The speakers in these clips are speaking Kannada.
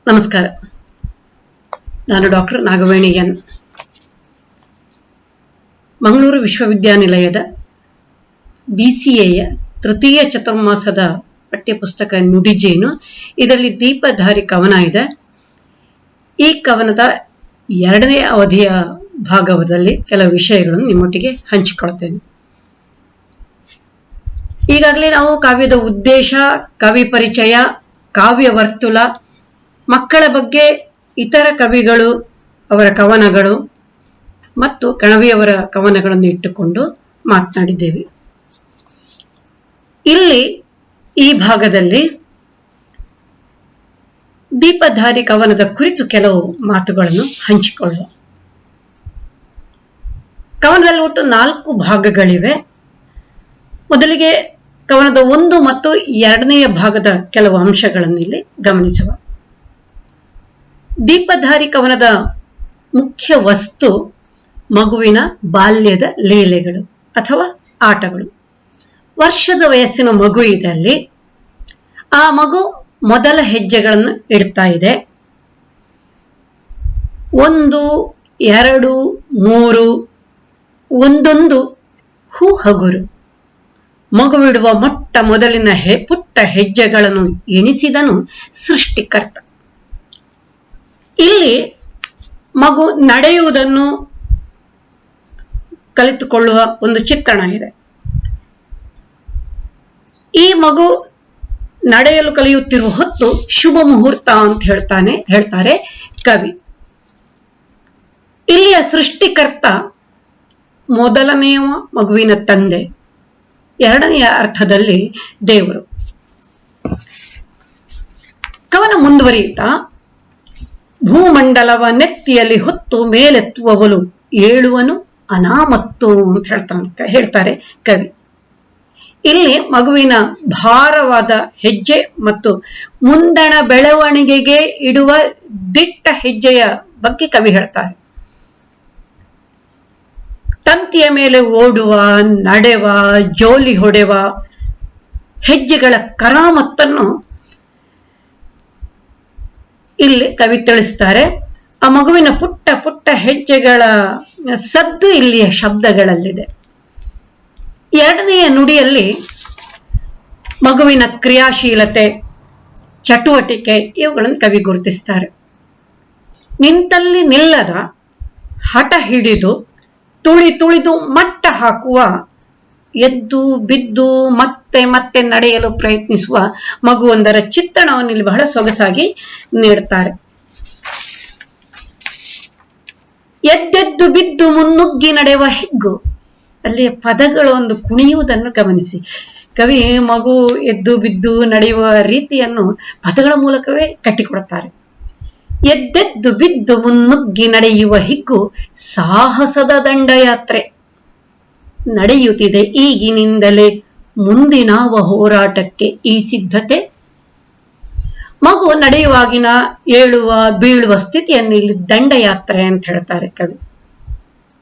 ನಮಸ್ಕಾರ. ನಾನು ಡಾಕ್ಟರ್ ನಾಗವೇಣಿ ಎನ್. ಮಂಗಳೂರು ವಿಶ್ವವಿದ್ಯಾನಿಲಯದ BCAಯ ತೃತೀಯ ಚತುರ್ಮಾಸದ ಪಠ್ಯಪುಸ್ತಕ ನುಡಿಜೇನು. ಇದರಲ್ಲಿ ದೀಪಧಾರಿ ಕವನ ಇದೆ. ಈ ಕವನದ 2ನೇ ಅವಧಿಯ ಭಾಗದಲ್ಲಿ ಕೆಲವು ವಿಷಯಗಳನ್ನು ನಿಮ್ಮೊಟ್ಟಿಗೆ ಹಂಚಿಕೊಳ್ತೇನೆ. ಈಗಾಗಲೇ ನಾವು ಕಾವ್ಯದ ಉದ್ದೇಶ, ಕವಿ ಪರಿಚಯ, ಕಾವ್ಯ ವರ್ತುಲ, ಮಕ್ಕಳ ಬಗ್ಗೆ ಇತರ ಕವಿಗಳು, ಅವರ ಕವನಗಳು ಮತ್ತು ಕಣವಿಯವರ ಕವನಗಳನ್ನು ಇಟ್ಟುಕೊಂಡು ಮಾತನಾಡಿದ್ದೇವೆ. ಇಲ್ಲಿ ಈ ಭಾಗದಲ್ಲಿ ದೀಪಧಾರಿ ಕವನದ ಕುರಿತು ಕೆಲವು ಮಾತುಗಳನ್ನು ಹಂಚಿಕೊಳ್ಳುವ. ಕವನದಲ್ಲಿ ಒಟ್ಟು 4 ಭಾಗಗಳಿವೆ. ಮೊದಲಿಗೆ ಕವನದ 1 ಮತ್ತು 2ನೇ ಭಾಗದ ಕೆಲವು ಅಂಶಗಳನ್ನು ಇಲ್ಲಿ ಗಮನಿಸುವ. ದೀಪಧಾರಿ ಕವನದ ಮುಖ್ಯ ವಸ್ತು ಮಗುವಿನ ಬಾಲ್ಯದ ಲೀಲೆಗಳು ಅಥವಾ ಆಟಗಳು. ವರ್ಷದ ವಯಸ್ಸಿನ ಮಗು ಇದೆ ಅಲ್ಲಿ. ಆ ಮಗು ಮೊದಲ ಹೆಜ್ಜೆಗಳನ್ನು ಇಡ್ತಾ ಇದೆ. 1, 2, 3 ಒಂದೊಂದು ಹೂ ಹಗುರು. ಮಗುವಿಡುವ ಮೊಟ್ಟ ಮೊದಲಿನ ಪುಟ್ಟ ಹೆಜ್ಜೆಗಳನ್ನು ಎಣಿಸಿದನು ಸೃಷ್ಟಿಕರ್ತ. ಇಲ್ಲಿ ಮಗು ನಡೆಯುವುದನ್ನು ಕಲಿತುಕೊಳ್ಳುವ ಒಂದು ಚಿತ್ರಣ ಇದೆ. ಈ ಮಗು ನಡೆಯಲು ಕಲಿಯುತ್ತಿರುವ ಹೊತ್ತು ಶುಭ ಮುಹೂರ್ತ ಅಂತ ಹೇಳ್ತಾರೆ ಕವಿ. ಇಲ್ಲಿಯ ಸೃಷ್ಟಿಕರ್ತ ಮೊದಲನೆಯ ಮಗುವಿನ ತಂದೆ, 2ನೆಯ ಅರ್ಥದಲ್ಲಿ ದೇವರು. ಕವನ ಮುಂದುವರಿಯುತ್ತಾ, ಭೂಮಂಡಲವ ನೆತ್ತಿಯಲ್ಲಿ ಹೊತ್ತು ಮೇಲೆತ್ತುವವನು ಏಳುವನು ಅನಾಮತ್ತು ಅಂತ ಹೇಳ್ತಾರೆ ಕವಿ. ಇಲ್ಲಿ ಮಗುವಿನ ಭಾರವಾದ ಹೆಜ್ಜೆ ಮತ್ತು ಮುಂದಣ ಬೆಳವಣಿಗೆಗೆ ಇಡುವ ದಿಟ್ಟ ಹೆಜ್ಜೆಯ ಬಗ್ಗೆ ಕವಿ ಹೇಳ್ತಾರೆ. ತಂತಿಯ ಮೇಲೆ ಓಡುವ, ನಡೆವ, ಜೋಲಿ ಹೊಡೆವ ಹೆಜ್ಜೆಗಳ ಕರಾಮತ್ತನ್ನು ಇಲ್ಲಿ ಕವಿ ತಿಳಿಸ್ತಾರೆ. ಆ ಮಗುವಿನ ಪುಟ್ಟ ಪುಟ್ಟ ಹೆಜ್ಜೆಗಳ ಸದ್ದು ಇಲ್ಲಿಯ ಶಬ್ದಗಳಲ್ಲಿದೆ. 2ನೆಯ ನುಡಿಯಲ್ಲಿ ಮಗುವಿನ ಕ್ರಿಯಾಶೀಲತೆ, ಚಟುವಟಿಕೆ ಇವುಗಳನ್ನು ಕವಿ ಗುರುತಿಸ್ತಾರೆ. ನಿಂತಲ್ಲಿ ನಿಲ್ಲದ, ಹಠ ಹಿಡಿದು ತುಳಿದು ಮಟ್ಟ ಹಾಕುವ, ಎದ್ದು ಬಿದ್ದು ಮತ್ತೆ ಮತ್ತೆ ನಡೆಯಲು ಪ್ರಯತ್ನಿಸುವ ಮಗುವೊಂದರ ಚಿತ್ರಣವನ್ನು ಇಲ್ಲಿ ಬಹಳ ಸೊಗಸಾಗಿ ನೀಡ್ತಾರೆ. ಎದ್ದೆದ್ದು ಬಿದ್ದು ಮುನ್ನುಗ್ಗಿ ನಡೆಯುವ ಹಿಗ್ಗು. ಅಲ್ಲಿಯ ಪದಗಳು ಒಂದು ಕುಣಿಯುವುದನ್ನು ಗಮನಿಸಿ. ಕವಿ ಮಗು ಎದ್ದು ಬಿದ್ದು ನಡೆಯುವ ರೀತಿಯನ್ನು ಪದಗಳ ಮೂಲಕವೇ ಕಟ್ಟಿಕೊಡುತ್ತಾರೆ. ಎದ್ದೆದ್ದು ಬಿದ್ದು ಮುನ್ನುಗ್ಗಿ ನಡೆಯುವ ಹಿಗ್ಗು ಸಾಹಸದ ದಂಡಯಾತ್ರೆ ನಡೆಯುತ್ತಿದೆ ಈಗಿನಿಂದಲೇ, ಮುಂದಿನಾವ ಹೋರಾಟಕ್ಕೆ ಈ ಸಿದ್ಧತೆ. ಮಗು ನಡೆಯುವಾಗಿನ ಏಳುವ ಬೀಳುವ ಸ್ಥಿತಿಯನ್ನು ಇಲ್ಲಿ ದಂಡಯಾತ್ರೆ ಅಂತ ಹೇಳ್ತಾರೆ ಕವಿ.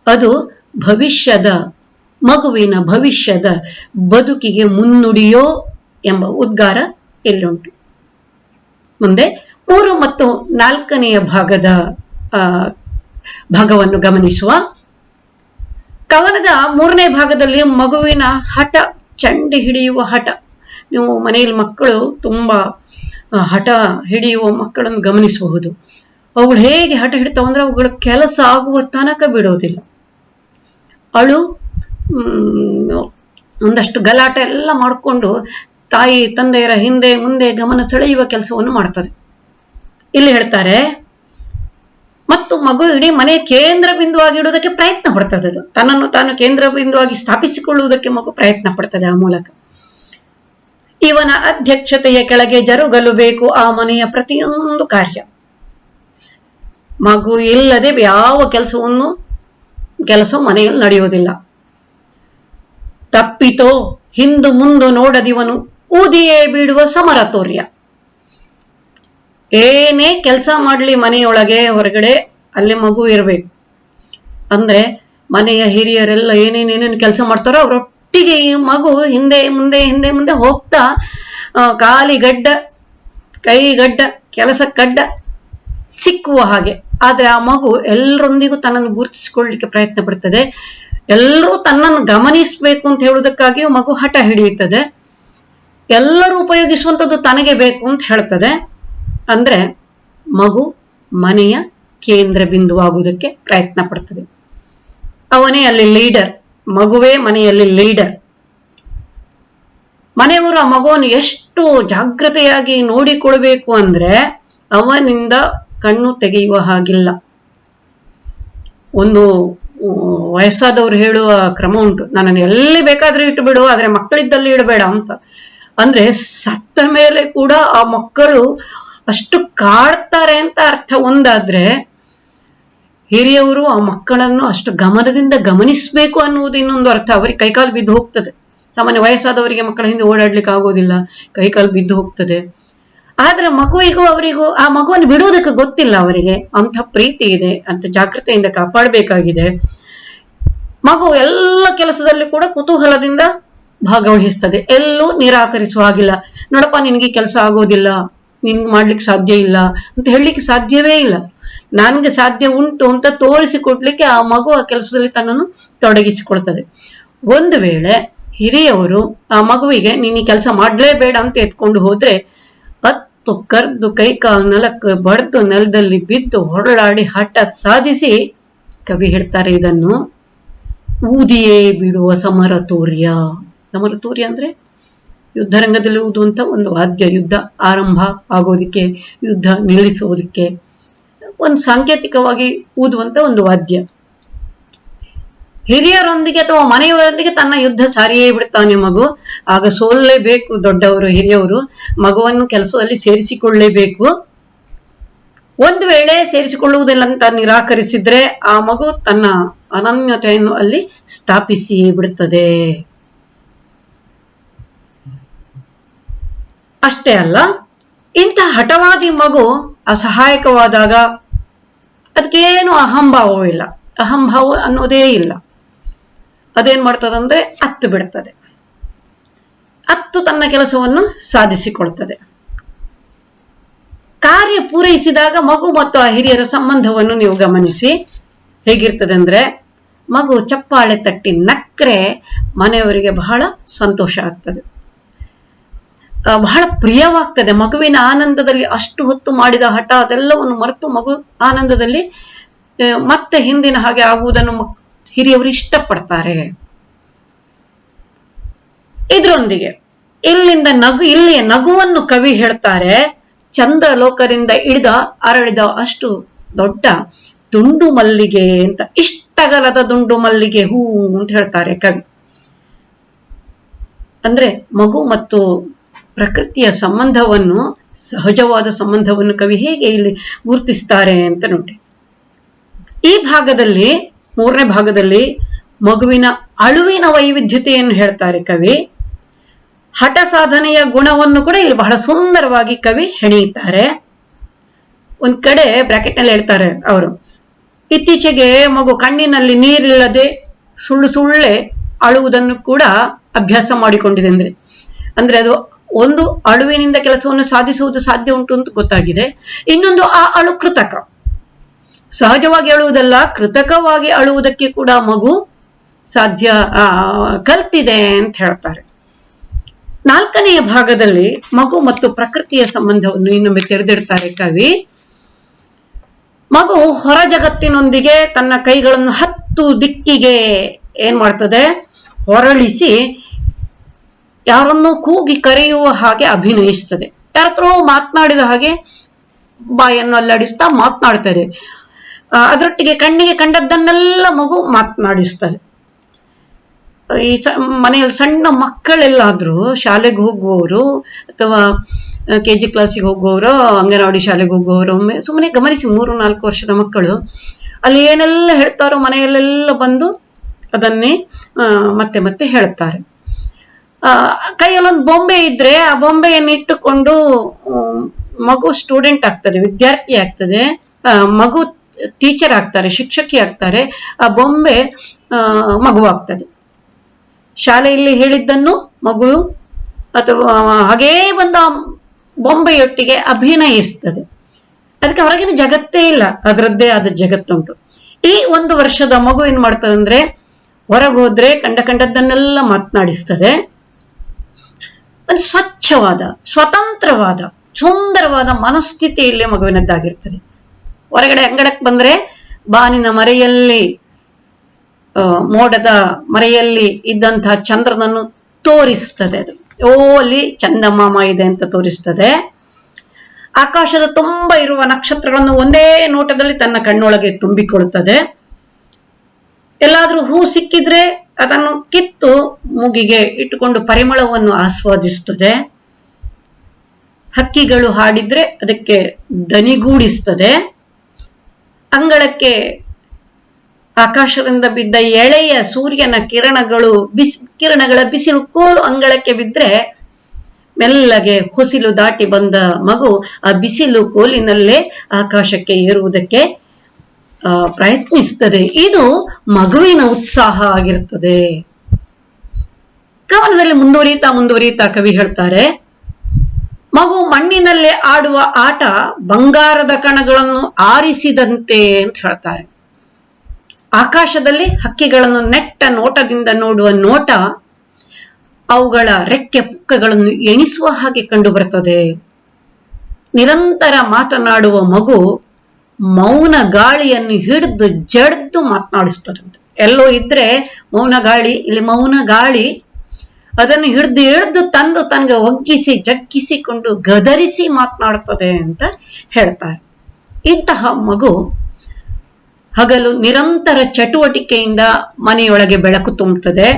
ಅದು ಮಗುವಿನ ಭವಿಷ್ಯದ ಬದುಕಿಗೆ ಮುನ್ನುಡಿಯೋ ಎಂಬ ಉದ್ಗಾರ ಇಲ್ಲುಂಟು. ಮುಂದೆ 3 ಮತ್ತು 4ನೆಯ ಭಾಗವನ್ನು ಗಮನಿಸುವ. ಕವನದ 3ನೇ ಭಾಗದಲ್ಲಿ ಮಗುವಿನ ಹಠ, ಚಂಡಿ ಹಿಡಿಯುವ ಹಠ. ನೀವು ಮನೆಯಲ್ಲಿ ಮಕ್ಕಳು ತುಂಬಾ ಹಠ ಹಿಡಿಯುವ ಮಕ್ಕಳನ್ನು ಗಮನಿಸಬಹುದು. ಅವುಗಳು ಹೇಗೆ ಹಠ ಹಿಡಿತಾವ ಅಂದ್ರೆ ಅವುಗಳ ಕೆಲಸ ಆಗುವ ತನಕ ಬಿಡೋದಿಲ್ಲ. ಅಳು, ಒಂದಷ್ಟು ಗಲಾಟೆ ಎಲ್ಲ ಮಾಡಿಕೊಂಡು ತಾಯಿ ತಂದೆಯರ ಹಿಂದೆ ಮುಂದೆ ಗಮನ ಸೆಳೆಯುವ ಕೆಲಸವನ್ನು ಮಾಡ್ತದೆ. ಇಲ್ಲಿ ಹೇಳ್ತಾರೆ, ಮತ್ತು ಮಗು ಇಡೀ ಮನೆ ಕೇಂದ್ರ ಬಿಂದುವಾಗಿ ಇಡುವುದಕ್ಕೆ ಪ್ರಯತ್ನ ಪಡ್ತದೆ. ಅದು ತನ್ನನ್ನು ತಾನು ಕೇಂದ್ರ ಬಿಂದುವಾಗಿ ಸ್ಥಾಪಿಸಿಕೊಳ್ಳುವುದಕ್ಕೆ ಮಗು ಪ್ರಯತ್ನ ಪಡ್ತದೆ. ಆ ಮೂಲಕ ಇವನ ಅಧ್ಯಕ್ಷತೆಯ ಕೆಳಗೆ ಜರುಗಲು ಬೇಕು ಆ ಮನೆಯ ಪ್ರತಿಯೊಂದು ಕಾರ್ಯ. ಮಗು ಇಲ್ಲದೆ ಯಾವ ಕೆಲಸ ಮನೆಯಲ್ಲಿ ನಡೆಯುವುದಿಲ್ಲ. ತಪ್ಪಿತೋ ಹಿಂದು ಮುಂದು ನೋಡದಿವನು ಊದಿಯೇ ಬೀಳುವ ಸಮರತೋರ್ಯ. ಏನೇ ಕೆಲಸ ಮಾಡ್ಲಿ ಮನೆಯೊಳಗೆ ಹೊರಗಡೆ ಅಲ್ಲಿ ಮಗು ಇರಬೇಕು. ಅಂದ್ರೆ ಮನೆಯ ಹಿರಿಯರೆಲ್ಲ ಏನೇನೇನೇನು ಕೆಲಸ ಮಾಡ್ತಾರೋ ಅವರೊಟ್ಟಿಗೆ ಈ ಮಗು ಹಿಂದೆ ಮುಂದೆ ಹೋಗ್ತಾ ಕಾಲಿಗಡ್ಡ, ಕೈಗಡ್ಡ, ಕೆಲಸಕ್ಕಡ್ಡ ಸಿಕ್ಕುವ ಹಾಗೆ. ಆದ್ರೆ ಆ ಮಗು ಎಲ್ಲರೊಂದಿಗೂ ತನ್ನನ್ನು ಗುರುತಿಸಿಕೊಳ್ಳಲಿಕ್ಕೆ ಪ್ರಯತ್ನ ಪಡ್ತದೆ. ಎಲ್ಲರೂ ತನ್ನನ್ನು ಗಮನಿಸಬೇಕು ಅಂತ ಹೇಳುವುದಕ್ಕಾಗಿಯೂ ಮಗು ಹಠ ಹಿಡಿಯುತ್ತದೆ. ಎಲ್ಲರೂ ಉಪಯೋಗಿಸುವಂಥದ್ದು ತನಗೆ ಬೇಕು ಅಂತ ಹೇಳ್ತದೆ. ಅಂದ್ರೆ ಮಗು ಮನೆಯ ಕೇಂದ್ರ ಬಿಂದುವಾಗುವುದಕ್ಕೆ ಪ್ರಯತ್ನ ಪಡ್ತದೆ. ಅವನೇ ಅಲ್ಲಿ ಲೀಡರ್, ಮಗುವೇ ಮನೆಯಲ್ಲಿ ಲೀಡರ್. ಮನೆಯವರು ಆ ಮಗುವನ್ನು ಎಷ್ಟು ಜಾಗ್ರತೆಯಾಗಿ ನೋಡಿಕೊಳ್ಬೇಕು ಅಂದ್ರೆ ಅವನಿಂದ ಕಣ್ಣು ತೆಗೆಯುವ ಹಾಗಿಲ್ಲ. ಒಂದು ವಯಸ್ಸಾದವರು ಹೇಳುವ ಕ್ರಮ ಉಂಟು, ನನ್ನನ್ನು ಎಲ್ಲಿ ಬೇಕಾದ್ರೂ ಇಟ್ಟು ಬಿಡು, ಆದ್ರೆ ಮಕ್ಕಳಿದ್ದಲ್ಲಿ ಇಡಬೇಡ ಅಂತ. ಅಂದ್ರೆ ಸತ್ತ ಮೇಲೆ ಕೂಡ ಆ ಮಕ್ಕಳು ಅಷ್ಟು ಕಾಡ್ತಾರೆ ಅಂತ ಅರ್ಥ. ಒಂದಾದ್ರೆ ಹಿರಿಯವರು ಆ ಮಕ್ಕಳನ್ನು ಅಷ್ಟು ಗಮನದಿಂದ ಗಮನಿಸಬೇಕು ಅನ್ನುವುದು ಇನ್ನೊಂದು ಅರ್ಥ. ಅವರಿಗೆ ಕೈಕಾಲು ಬಿದ್ದು ಹೋಗ್ತದೆ. ಸಾಮಾನ್ಯ ವಯಸ್ಸಾದವರಿಗೆ ಮಕ್ಕಳ ಹಿಂದೆ ಓಡಾಡ್ಲಿಕ್ಕೆ ಆಗೋದಿಲ್ಲ, ಕೈಕಾಲು ಬಿದ್ದು ಹೋಗ್ತದೆ. ಆದ್ರೆ ಮಗುವಿಗೂ ಅವರಿಗೂ ಆ ಮಗುವನ್ನು ಬಿಡುವುದಕ್ಕೆ ಗೊತ್ತಿಲ್ಲ. ಅವರಿಗೆ ಅಂಥ ಪ್ರೀತಿ ಇದೆ, ಅಂತ ಜಾಗೃತೆಯಿಂದ ಕಾಪಾಡಬೇಕಾಗಿದೆ. ಮಗು ಎಲ್ಲ ಕೆಲಸದಲ್ಲಿ ಕೂಡ ಕುತೂಹಲದಿಂದ ಭಾಗವಹಿಸ್ತದೆ, ಎಲ್ಲೂ ನಿರಾಕರಿಸುವ ಹಾಗಿಲ್ಲ. ನೋಡಪ್ಪ, ನಿನ್ಗೆ ಕೆಲಸ ಆಗೋದಿಲ್ಲ, ನಿನ್ಗೆ ಮಾಡ್ಲಿಕ್ಕೆ ಸಾಧ್ಯ ಇಲ್ಲ ಅಂತ ಹೇಳಲಿಕ್ಕೆ ಸಾಧ್ಯವೇ ಇಲ್ಲ. ನನ್ಗೆ ಸಾಧ್ಯ ಉಂಟು ಅಂತ ತೋರಿಸಿಕೊಡ್ಲಿಕ್ಕೆ ಆ ಮಗು ಆ ಕೆಲಸದಲ್ಲಿ ತನ್ನನ್ನು ತೊಡಗಿಸಿಕೊಳ್ತದೆ. ಒಂದು ವೇಳೆ ಹಿರಿಯವರು ಆ ಮಗುವಿಗೆ ನೀನು ಈ ಕೆಲಸ ಮಾಡ್ಲೇಬೇಡ ಅಂತ ಎತ್ಕೊಂಡು ಹೋದ್ರೆ ಹತ್ತು ಕರ್ದು ಕೈ ಕಾಲು ನೆಲಕ್ಕೆ ಬಡ್ದು ನೆಲದಲ್ಲಿ ಬಿದ್ದು ಹೊರಳಾಡಿ ಹಠ ಸಾಧಿಸಿ ಕವಿ ಹೇಳ್ತಾರೆ ಇದನ್ನು ಊದಿಯೇ ಬಿಡುವ ಸಮರತೂರ್ಯ. ಸಮರತೂರ್ಯ ಅಂದ್ರೆ ಯುದ್ಧರಂಗದಲ್ಲಿ ಊದುವಂತ ಒಂದು ವಾದ್ಯ. ಯುದ್ಧ ಆರಂಭ ಆಗೋದಿಕ್ಕೆ, ಯುದ್ಧ ನಿಲ್ಲಿಸೋದಿಕ್ಕೆ ಒಂದು ಸಾಂಕೇತಿಕವಾಗಿ ಊದುವಂತ ಒಂದು ವಾದ್ಯ. ಹಿರಿಯರೊಂದಿಗೆ ಅಥವಾ ಮನೆಯವರೊಂದಿಗೆ ತನ್ನ ಯುದ್ಧ ಸಾರಿಯೇ ಬಿಡ್ತಾನೆ ಮಗು. ಆಗ ಸೋಲ್ಲೇಬೇಕು. ದೊಡ್ಡವರು ಹಿರಿಯವರು ಮಗುವನ್ನು ಕೆಲಸದಲ್ಲಿ ಸೇರಿಸಿಕೊಳ್ಳಲೇಬೇಕು. ಒಂದು ವೇಳೆ ಸೇರಿಸಿಕೊಳ್ಳುವುದಿಲ್ಲ ಅಂತ ನಿರಾಕರಿಸಿದ್ರೆ ಆ ಮಗು ತನ್ನ ಅನನ್ಯತೆಯನ್ನು ಅಲ್ಲಿ ಸ್ಥಾಪಿಸಿಯೇ ಬಿಡುತ್ತದೆ. ಅಷ್ಟೇ ಅಲ್ಲ, ಇಂಥ ಹಠವಾದಿ ಮಗು ಅಸಹಾಯಕವಾದಾಗ ಅದಕ್ಕೇನು ಅಹಂಭಾವವೂ ಇಲ್ಲ. ಅಹಂಭಾವ ಅನ್ನೋದೇ ಇಲ್ಲ. ಅದೇನ್ ಮಾಡ್ತದಂದ್ರೆ ಅತ್ತು ಬಿಡ್ತದೆ, ಅತ್ತು ತನ್ನ ಕೆಲಸವನ್ನು ಸಾಧಿಸಿಕೊಳ್ತದೆ. ಕಾರ್ಯ ಪೂರೈಸಿದಾಗ ಮಗು ಮತ್ತು ಆ ಹಿರಿಯರ ಸಂಬಂಧವನ್ನು ನೀವು ಗಮನಿಸಿ. ಹೇಗಿರ್ತದೆ ಅಂದ್ರೆ, ಮಗು ಚಪ್ಪಾಳೆ ತಟ್ಟಿ ನಕ್ರೆ ಮನೆಯವರಿಗೆ ಬಹಳ ಸಂತೋಷ ಆಗ್ತದೆ, ಬಹಳ ಪ್ರಿಯವಾಗ್ತದೆ. ಮಗುವಿನ ಆನಂದದಲ್ಲಿ ಅಷ್ಟು ಹೊತ್ತು ಮಾಡಿದ ಹಠ ಅದೆಲ್ಲವನ್ನು ಮರೆತು ಮಗು ಆನಂದದಲ್ಲಿ ಮತ್ತೆ ಹಿಂದಿನ ಹಾಗೆ ಆಗುವುದನ್ನು ಹಿರಿಯವರು ಇಷ್ಟಪಡ್ತಾರೆ. ಇದ್ರೊಂದಿಗೆ ಇಲ್ಲಿಂದ ಇಲ್ಲಿಯ ನಗುವನ್ನು ಕವಿ ಹೇಳ್ತಾರೆ. ಚಂದ್ರ ಲೋಕದಿಂದ ಅರಳಿದ ಅಷ್ಟು ದೊಡ್ಡ ದುಂಡು ಮಲ್ಲಿಗೆ ಅಂತ, ಇಷ್ಟಗಲದ ದುಂಡು ಮಲ್ಲಿಗೆ ಹೂ ಅಂತ ಹೇಳ್ತಾರೆ ಕವಿ. ಅಂದ್ರೆ ಮಗು ಮತ್ತು ಪ್ರಕೃತಿಯ ಸಂಬಂಧವನ್ನು, ಸಹಜವಾದ ಸಂಬಂಧವನ್ನು ಕವಿ ಹೇಗೆ ಇಲ್ಲಿ ಗುರುತಿಸ್ತಾರೆ ಅಂತ ನೋಡಿ. ಈ ಭಾಗದಲ್ಲಿ, ಮೂರನೇ ಭಾಗದಲ್ಲಿ ಮಗುವಿನ ಅಳುವಿನ ವೈವಿಧ್ಯತೆಯನ್ನು ಹೇಳ್ತಾರೆ ಕವಿ. ಹಠ ಸಾಧನೆಯ ಗುಣವನ್ನು ಕೂಡ ಇಲ್ಲಿ ಬಹಳ ಸುಂದರವಾಗಿ ಕವಿ ಹೆಣೆಯುತ್ತಾರೆ. ಒಂದ್ ಕಡೆ ಬ್ರಾಕೆಟ್ ನಲ್ಲಿ ಹೇಳ್ತಾರೆ ಅವರು, ಇತ್ತೀಚೆಗೆ ಮಗು ಕಣ್ಣಿನಲ್ಲಿ ನೀರಿಲ್ಲದೆ ಸುಳ್ಳೆ ಅಳುವುದನ್ನು ಕೂಡ ಅಭ್ಯಾಸ ಮಾಡಿಕೊಂಡಿದೆ. ಅಂದ್ರೆ ಅದು ಒಂದು ಅಳುವಿನಿಂದ ಕೆಲಸವನ್ನು ಸಾಧಿಸುವುದು ಸಾಧ್ಯ ಉಂಟು ಅಂತ ಗೊತ್ತಾಗಿದೆ. ಇನ್ನೊಂದು ಆ ಅಳು ಕೃತಕ, ಸಹಜವಾಗಿ ಅಳುವುದಲ್ಲ, ಕೃತಕವಾಗಿ ಅಳುವುದಕ್ಕೆ ಕೂಡ ಮಗು ಸಾಧ್ಯ ಕಲ್ತಿದೆ ಅಂತ ಹೇಳ್ತಾರೆ. ನಾಲ್ಕನೆಯ ಭಾಗದಲ್ಲಿ ಮಗು ಮತ್ತು ಪ್ರಕೃತಿಯ ಸಂಬಂಧವನ್ನು ಇನ್ನೊಮ್ಮೆ ತೆರೆದಿಡ್ತಾರೆ ಕವಿ. ಮಗು ಹೊರ ಜಗತ್ತಿನೊಂದಿಗೆ ತನ್ನ ಕೈಗಳನ್ನು 10 ದಿಕ್ಕಿಗೆ ಏನ್ ಮಾಡ್ತದೆ, ಹೊರಳಿಸಿ ಯಾರನ್ನೂ ಕೂಗಿ ಕರೆಯುವ ಹಾಗೆ ಅಭಿನಯಿಸ್ತದೆ. ಯಾರತ್ರೋ ಮಾತನಾಡಿದ ಹಾಗೆ ಬಾಯನ್ನು ಅಲ್ಲಾಡಿಸ್ತಾ ಮಾತನಾಡ್ತಾರೆ. ಅದರೊಟ್ಟಿಗೆ ಕಣ್ಣಿಗೆ ಕಂಡದ್ದನ್ನೆಲ್ಲ ಮಗು ಮಾತನಾಡಿಸ್ತದೆ. ಈ ಮನೆಯಲ್ಲಿ ಸಣ್ಣ ಮಕ್ಕಳೆಲ್ಲಾದ್ರೂ ಶಾಲೆಗೆ ಹೋಗುವವರು ಅಥವಾ KG ಕ್ಲಾಸಿಗೆ ಹೋಗುವವರು, ಅಂಗನವಾಡಿ ಶಾಲೆಗೆ ಹೋಗುವವರು ಒಮ್ಮೆ ಸುಮ್ಮನೆ ಗಮನಿಸಿ, 3-4 ವರ್ಷದ ಮಕ್ಕಳು ಅಲ್ಲಿ ಏನೆಲ್ಲ ಹೇಳ್ತಾರೋ ಮನೆಯಲ್ಲೆಲ್ಲ ಬಂದು ಅದನ್ನೇ ಮತ್ತೆ ಮತ್ತೆ ಹೇಳ್ತಾರೆ. ಕೈಯಲ್ಲೊಂದು ಬೊಂಬೆ ಇದ್ರೆ ಆ ಬೊಂಬೆಯನ್ನು ಇಟ್ಟುಕೊಂಡು ಮಗು ಸ್ಟೂಡೆಂಟ್ ಆಗ್ತದೆ, ವಿದ್ಯಾರ್ಥಿ ಆಗ್ತದೆ, ಮಗು ಟೀಚರ್ ಆಗ್ತಾರೆ, ಶಿಕ್ಷಕಿ ಆಗ್ತಾರೆ, ಆ ಬೊಂಬೆ ಮಗುವಾಗ್ತದೆ. ಶಾಲೆಯಲ್ಲಿ ಹೇಳಿದ್ದನ್ನು ಮಗು ಅಥವಾ ಹಾಗೇ ಬಂದ ಬೊಂಬೆಯೊಟ್ಟಿಗೆ ಅಭಿನಯಿಸ್ತದೆ. ಅದಕ್ಕೆ ಹೊರಗಿನ ಜಗತ್ತೇ ಇಲ್ಲ, ಅದರದ್ದೇ ಆದ ಜಗತ್ತುಂಟು. ಈ 1 ವರ್ಷದ ಮಗು ಏನ್ ಮಾಡ್ತದೆ ಅಂದ್ರೆ, ಹೊರಗೋದ್ರೆ ಕಂಡದ್ದನ್ನೆಲ್ಲ ಮಾತನಾಡಿಸ್ತದೆ. ಒಂದು ಸ್ವಚ್ಛವಾದ, ಸ್ವತಂತ್ರವಾದ, ಸುಂದರವಾದ ಮನಸ್ಥಿತಿಯಲ್ಲಿ ಮಗುವಿನದ್ದಾಗಿರ್ತದೆ. ಹೊರಗಡೆ ಅಂಗಳಕ್ಕೆ ಬಂದ್ರೆ ಬಾನಿನ ಮರೆಯಲ್ಲಿ, ಮೋಡದ ಮರೆಯಲ್ಲಿ ಇದ್ದಂತಹ ಚಂದ್ರನನ್ನು ತೋರಿಸ್ತದೆ. ಅದು ಅಲ್ಲಿ ಚಂದಮಾಮ ಇದೆ ಅಂತ ತೋರಿಸ್ತದೆ. ಆಕಾಶದ ತುಂಬ ಇರುವ ನಕ್ಷತ್ರಗಳನ್ನು ಒಂದೇ ನೋಟದಲ್ಲಿ ತನ್ನ ಕಣ್ಣೊಳಗೆ ತುಂಬಿಕೊಳ್ಳುತ್ತದೆ. ಎಲ್ಲಾದ್ರೂ ಹೂ ಸಿಕ್ಕಿದ್ರೆ ಅದನ್ನು ಕಿತ್ತು ಮೂಗಿಗೆ ಇಟ್ಟುಕೊಂಡು ಪರಿಮಳವನ್ನು ಆಸ್ವಾದಿಸುತ್ತದೆ. ಹಕ್ಕಿಗಳು ಹಾಡಿದ್ರೆ ಅದಕ್ಕೆ ದನಿಗೂಡಿಸ್ತದೆ. ಅಂಗಳಕ್ಕೆ ಆಕಾಶದಿಂದ ಬಿದ್ದ ಎಳೆಯ ಸೂರ್ಯನ ಕಿರಣಗಳ ಬಿಸಿಲು ಕೋಲು ಅಂಗಳಕ್ಕೆ ಬಿದ್ರೆ ಮೆಲ್ಲಗೆ ಹೊಸಿಲು ದಾಟಿ ಬಂದ ಮಗು ಆ ಬಿಸಿಲು ಕೋಲಿನಲ್ಲೇ ಆಕಾಶಕ್ಕೆ ಏರುವುದಕ್ಕೆ ಪ್ರಯತ್ನಿಸುತ್ತದೆ. ಇದು ಮಗುವಿನ ಉತ್ಸಾಹ ಆಗಿರುತ್ತದೆ. ಕವನದಲ್ಲಿ ಮುಂದುವರಿಯುತ್ತಾ ಕವಿ ಹೇಳ್ತಾರೆ, ಮಗು ಮಣ್ಣಿನಲ್ಲೇ ಆಡುವ ಆಟ ಬಂಗಾರದ ಕಣಗಳನ್ನು ಆರಿಸಿದಂತೆ ಅಂತ ಹೇಳ್ತಾರೆ. ಆಕಾಶದಲ್ಲಿ ಹಕ್ಕಿಗಳನ್ನು ನೆಟ್ಟ ನೋಟದಿಂದ ನೋಡುವ ನೋಟ ಅವುಗಳ ರೆಕ್ಕೆ ಪುಕ್ಕಗಳನ್ನು ಎಣಿಸುವ ಹಾಗೆ ಕಂಡು ಬರ್ತದೆ. ನಿರಂತರ ಮಾತನಾಡುವ ಮಗು ಮೌನ ಗಾಳಿಯನ್ನು ಹಿಡಿದು ಜಡ್ದು ಮಾತನಾಡಿಸ್ತದಂತೆ. ಎಲ್ಲೋ ಇದ್ರೆ ಮೌನ ಗಾಳಿ, ಇಲ್ಲಿ ಮೌನ ಗಾಳಿ, ಅದನ್ನು ಹಿಡಿದು ತಂದು ತನಗೆ ಒಗ್ಗಿಸಿ ಜಗ್ಗಿಸಿಕೊಂಡು ಗದರಿಸಿ ಮಾತನಾಡ್ತದೆ ಅಂತ ಹೇಳ್ತಾರೆ. ಇಂತಹ ಮಗು ಹಗಲು ನಿರಂತರ ಚಟುವಟಿಕೆಯಿಂದ ಮನೆಯೊಳಗೆ ಬೆಳಕು ತುಂಬುತ್ತದೆ.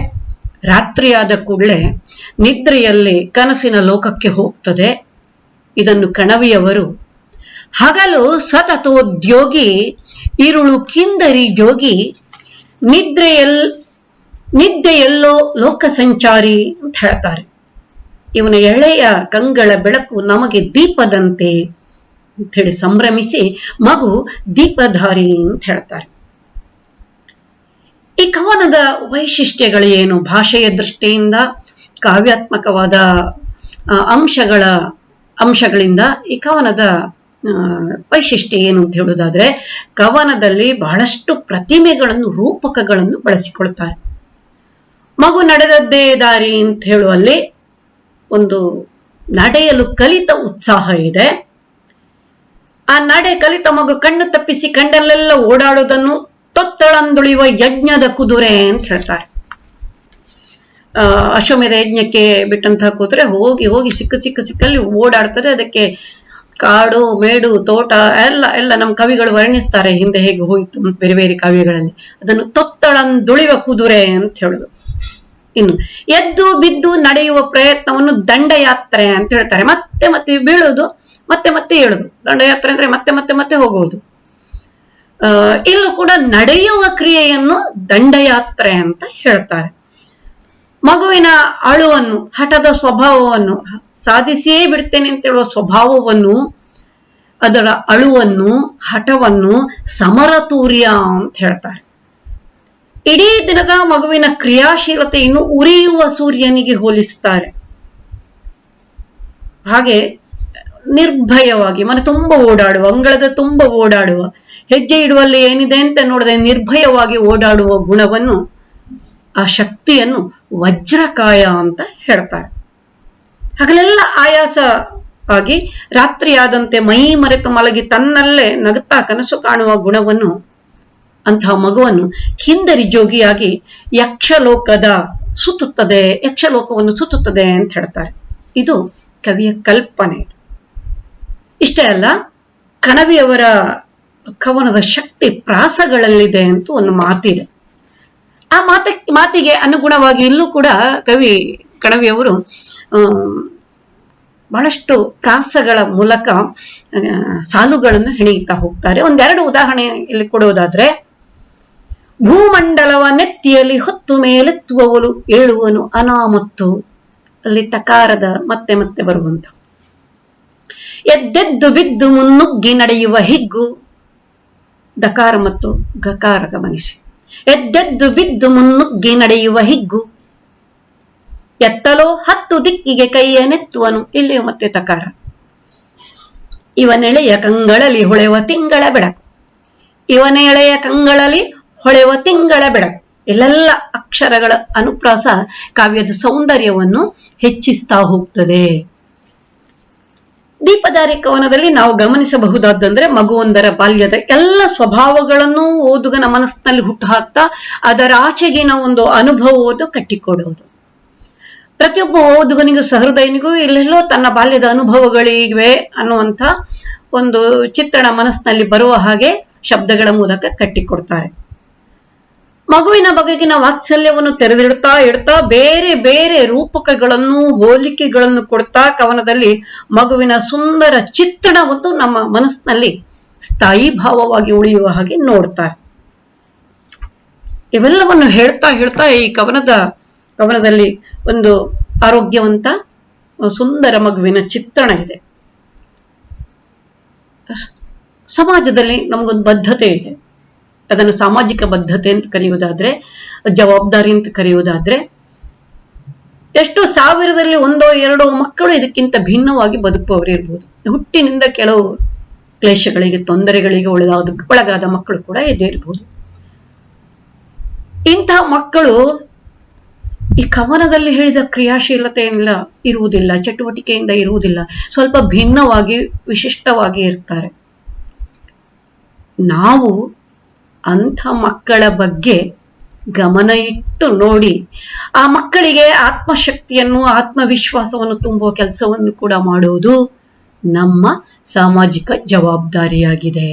ರಾತ್ರಿಯಾದ ಕೂಡಲೇ ನಿದ್ರೆಯಲ್ಲಿ ಕನಸಿನ ಲೋಕಕ್ಕೆ ಹೋಗ್ತದೆ. ಇದನ್ನು ಕಣವಿಯವರು ಹಗಲು ಸತತೋದ್ಯೋಗಿ, ಇರುಳು ಕಿಂದರಿ ಜೋಗಿ, ನಿದ್ದೆಯೆಲ್ಲೋ ಲೋಕ ಸಂಚಾರಿ ಅಂತ ಹೇಳ್ತಾರೆ. ಇವನ ಎಳೆಯ ಕಂಗಳ ಬೆಳಕು ನಮಗೆ ದೀಪದಂತೆ ಅಂತ ಹೇಳಿ ಸಂಭ್ರಮಿಸಿ ಮಗು ದೀಪಧಾರಿ ಅಂತ ಹೇಳ್ತಾರೆ. ಈ ಕವನದ ವೈಶಿಷ್ಟ್ಯಗಳು ಏನು? ಭಾಷೆಯ ದೃಷ್ಟಿಯಿಂದ ಕಾವ್ಯಾತ್ಮಕವಾದ ಅಂಶಗಳಿಂದ ಈ ಕವನದ ವೈಶಿಷ್ಟ್ಯ ಏನು ಅಂತ ಹೇಳುವುದಾದ್ರೆ, ಕವನದಲ್ಲಿ ಬಹಳಷ್ಟು ಪ್ರತಿಮೆಗಳನ್ನು, ರೂಪಕಗಳನ್ನು ಬಳಸಿಕೊಳ್ತಾರೆ. ಮಗು ನಡೆದದ್ದೇ ದಾರಿ ಅಂತ ಹೇಳುವಲ್ಲಿ ಒಂದು ನಡೆಯಲು ಕಲಿತ ಉತ್ಸಾಹ ಇದೆ. ಆ ನಡೆ ಕಲಿತ ಮಗು ಕಣ್ಣು ತಪ್ಪಿಸಿ ಕಂಡಲ್ಲೆಲ್ಲ ಓಡಾಡುವುದನ್ನು ತೊತ್ತಳಂದುಳಿಯುವ ಯಜ್ಞದ ಕುದುರೆ ಅಂತ ಹೇಳ್ತಾರೆ. ಅಶ್ವಮೇಧ ಯಜ್ಞಕ್ಕೆ ಬಿಟ್ಟಂತಹ ಕುದುರೆ ಹೋಗಿ ಸಿಕ್ಕಲ್ಲಿ ಓಡಾಡ್ತದೆ. ಅದಕ್ಕೆ ಕಾಡು ಮೇಡು ತೋಟ ಎಲ್ಲ ನಮ್ಮ ಕವಿಗಳು ವರ್ಣಿಸ್ತಾರೆ, ಹಿಂದೆ ಹೇಗೆ ಹೋಯಿತು ಬೇರೆ ಬೇರೆ ಕಾವ್ಯಗಳಲ್ಲಿ. ಅದನ್ನು ತೊತ್ತಳಂದುಳಿಯುವ ಕುದುರೆ ಅಂತ ಹೇಳುದು. ಇನ್ನು ಎದ್ದು ಬಿದ್ದು ನಡೆಯುವ ಪ್ರಯತ್ನವನ್ನು ದಂಡಯಾತ್ರೆ ಅಂತ ಹೇಳ್ತಾರೆ. ಮತ್ತೆ ಬೀಳುವುದು, ಮತ್ತೆ ಏಳುದು. ದಂಡಯಾತ್ರೆ ಅಂದ್ರೆ ಮತ್ತೆ ಹೋಗುವುದು. ಇಲ್ಲೂ ಕೂಡ ನಡೆಯುವ ಕ್ರಿಯೆಯನ್ನು ದಂಡಯಾತ್ರೆ ಅಂತ ಹೇಳ್ತಾರೆ. ಮಗುವಿನ ಅಳುವನ್ನು, ಹಠದ ಸ್ವಭಾವವನ್ನು, ಸಾಧಿಸಿಯೇ ಬಿಡ್ತೇನೆ ಅಂತ ಹೇಳುವ ಸ್ವಭಾವವನ್ನು, ಅದರ ಅಳುವನ್ನು, ಹಠವನ್ನು ಸಮರತೂರ್ಯ ಅಂತ ಹೇಳ್ತಾರೆ. ಇಡೀ ದಿನದ ಮಗುವಿನ ಕ್ರಿಯಾಶೀಲತೆಯನ್ನು ಉರಿಯುವ ಸೂರ್ಯನಿಗೆ ಹೋಲಿಸುತ್ತಾರೆ. ಹಾಗೆ ನಿರ್ಭಯವಾಗಿ ಮನೆ ತುಂಬ ಓಡಾಡುವ, ಅಂಗಳದ ತುಂಬ ಓಡಾಡುವ, ಹೆಜ್ಜೆ ಇಡುವಲ್ಲಿ ಏನಿದೆ ಅಂತ ನೋಡದೆ ನಿರ್ಭಯವಾಗಿ ಓಡಾಡುವ ಗುಣವನ್ನು, ಆ ಶಕ್ತಿಯನ್ನು ವಜ್ರಕಾಯ ಅಂತ ಹೇಳ್ತಾರೆ. ಹಗಲೆಲ್ಲ ಆಯಾಸ ಆಗಿ ರಾತ್ರಿಯಾದಂತೆ ಮೈ ಮರೆತು ಮಲಗಿ ತನ್ನಲ್ಲೇ ನಗುತ್ತಾ ಕನಸು ಕಾಣುವ ಗುಣವನ್ನು, ಅಂತಹ ಮಗುವನ್ನು ಹಿಂದರಿ ಜೋಗಿಯಾಗಿ ಯಕ್ಷಲೋಕವನ್ನು ಸುತ್ತುತ್ತದೆ ಅಂತ ಹೇಳ್ತಾರೆ. ಇದು ಕವಿಯ ಕಲ್ಪನೆ. ಇಷ್ಟೇ ಅಲ್ಲ, ಕಣವಿಯವರ ಕವನದ ಶಕ್ತಿ ಪ್ರಾಸಗಳಲ್ಲಿದೆ ಅಂತ ಒಂದು ಮಾತಿದೆ. ಆ ಮಾತಿಗೆ ಅನುಗುಣವಾಗಿ ಇಲ್ಲೂ ಕೂಡ ಕಣವಿಯವರು ಬಹಳಷ್ಟು ಪ್ರಾಸಗಳ ಮೂಲಕ ಸಾಲುಗಳನ್ನು ಹೆಣೆಯುತ್ತಾ ಹೋಗ್ತಾರೆ. ಒಂದೆರಡು ಉದಾಹರಣೆ ಇಲ್ಲಿ ಕೊಡುವುದಾದ್ರೆ, ಭೂಮಂಡಲವ ನೆತ್ತಿಯಲ್ಲಿ ಹೊತ್ತು ಮೇಲೆತ್ತುವವನು ಏಳುವನು ಅನಾಮತ್ತು, ಅಲ್ಲಿ ತಕಾರದ ಮತ್ತೆ ಬರುವಂತ. ಎದ್ದೆದ್ದು ಬಿದ್ದು ಮುನ್ನುಗ್ಗಿ ನಡೆಯುವ ಹಿಗ್ಗು, ದಕಾರ ಮತ್ತು ಗಕಾರ ಗಮನಿಸಿ. ಎದ್ದೆದ್ದು ಬಿದ್ದು ಮುನ್ನುಗ್ಗಿ ನಡೆಯುವ ಹಿಗ್ಗು, ಎತ್ತಲೋ 10 ದಿಕ್ಕಿಗೆ ಕೈಯ ನೆತ್ತುವನು, ಇಲ್ಲಿಯೂ ಮತ್ತೆ ತಕಾರ. ಇವನೆಳೆಯ ಕಂಗಳಲ್ಲಿ ಹೊಳೆವ ತಿಂಗಳ ಬೆಳಕು, ಇವನೆಳೆಯ ಕಂಗಳಲ್ಲಿ ಹೊಳೆವ ತಿಂಗಳ ಬೆಳಕು. ಇಲ್ಲೆಲ್ಲ ಅಕ್ಷರಗಳ ಅನುಪ್ರಾಸ ಕಾವ್ಯದ ಸೌಂದರ್ಯವನ್ನು ಹೆಚ್ಚಿಸ್ತಾ ಹೋಗ್ತದೆ. ದೀಪಧಾರಿ ಕವನದಲ್ಲಿ ನಾವು ಗಮನಿಸಬಹುದಾದಂದ್ರೆ ಮಗುವೊಂದರ ಬಾಲ್ಯದ ಎಲ್ಲ ಸ್ವಭಾವಗಳನ್ನು ಓದುಗನ ಮನಸ್ಸಿನಲ್ಲಿ ಹುಟ್ಟುಹಾಕ್ತಾ ಅದರ ಆಚೆಗಿನ ಒಂದು ಅನುಭವವನ್ನು ಕಟ್ಟಿಕೊಡುವುದು. ಪ್ರತಿಯೊಬ್ಬ ಓದುಗನಿಗೂ ಸಹೃದಯನಿಗೂ ಇಲ್ಲೆಲ್ಲೋ ತನ್ನ ಬಾಲ್ಯದ ಅನುಭವಗಳಿವೆ ಅನ್ನುವಂಥ ಒಂದು ಚಿತ್ರಣ ಮನಸ್ಸಿನಲ್ಲಿ ಬರುವ ಹಾಗೆ ಶಬ್ದಗಳ ಮೂಲಕ ಕಟ್ಟಿಕೊಡ್ತಾರೆ. ಮಗುವಿನ ಬಗೆಗಿನ ವಾತ್ಸಲ್ಯವನ್ನು ತೆರೆದಿಡ್ತಾ ಇಡ್ತಾ ಬೇರೆ ಬೇರೆ ರೂಪಕಗಳನ್ನು ಹೋಲಿಕೆಗಳನ್ನು ಕೊಡ್ತಾ ಕವನದಲ್ಲಿ ಮಗುವಿನ ಸುಂದರ ಚಿತ್ರಣವನ್ನು ನಮ್ಮ ಮನಸ್ಸಿನಲ್ಲಿ ಸ್ಥಾಯಿ ಭಾವವಾಗಿ ಉಳಿಯುವ ಹಾಗೆ ನೋಡ್ತಾರೆ. ಇವೆಲ್ಲವನ್ನು ಹೇಳ್ತಾ ಹೇಳ್ತಾ ಈ ಕವನದಲ್ಲಿ ಒಂದು ಆರೋಗ್ಯವಂತ ಸುಂದರ ಮಗುವಿನ ಚಿತ್ರಣ ಇದೆ. ಸಮಾಜದಲ್ಲಿ ನಮಗೊಂದು ಬದ್ಧತೆ ಇದೆ. ಅದನ್ನು ಸಾಮಾಜಿಕ ಬದ್ಧತೆ ಅಂತ ಕರೆಯುವುದಾದ್ರೆ, ಜವಾಬ್ದಾರಿ ಅಂತ ಕರೆಯುವುದಾದ್ರೆ, ಎಷ್ಟು ಸಾವಿರದಲ್ಲಿ 1-2 ಮಕ್ಕಳು ಇದಕ್ಕಿಂತ ಭಿನ್ನವಾಗಿ ಬದುಕುವವರು ಇರ್ಬೋದು. ಹುಟ್ಟಿನಿಂದ ಕೆಲವು ಕ್ಲೇಶಗಳಿಗೆ ತೊಂದರೆಗಳಿಗೆ ಒಳಗಾದ ಮಕ್ಕಳು ಕೂಡ ಇದೇ ಇರ್ಬೋದು. ಇಂತಹ ಮಕ್ಕಳು ಈ ಕವನದಲ್ಲಿ ಹೇಳಿದ ಕ್ರಿಯಾಶೀಲತೆಯಿಂದ ಇರುವುದಿಲ್ಲ, ಚಟುವಟಿಕೆಯಿಂದ ಇರುವುದಿಲ್ಲ, ಸ್ವಲ್ಪ ಭಿನ್ನವಾಗಿ ವಿಶಿಷ್ಟವಾಗಿ ಇರ್ತಾರೆ. ನಾವು ಅಂಥ ಮಕ್ಕಳ ಬಗ್ಗೆ ಗಮನ ಇಟ್ಟು ನೋಡಿ ಆ ಮಕ್ಕಳಿಗೆ ಆತ್ಮಶಕ್ತಿಯನ್ನು ಆತ್ಮವಿಶ್ವಾಸವನ್ನು ತುಂಬುವ ಕೆಲಸವನ್ನು ಕೂಡ ಮಾಡುವುದು ನಮ್ಮ ಸಾಮಾಜಿಕ ಜವಾಬ್ದಾರಿಯಾಗಿದೆ.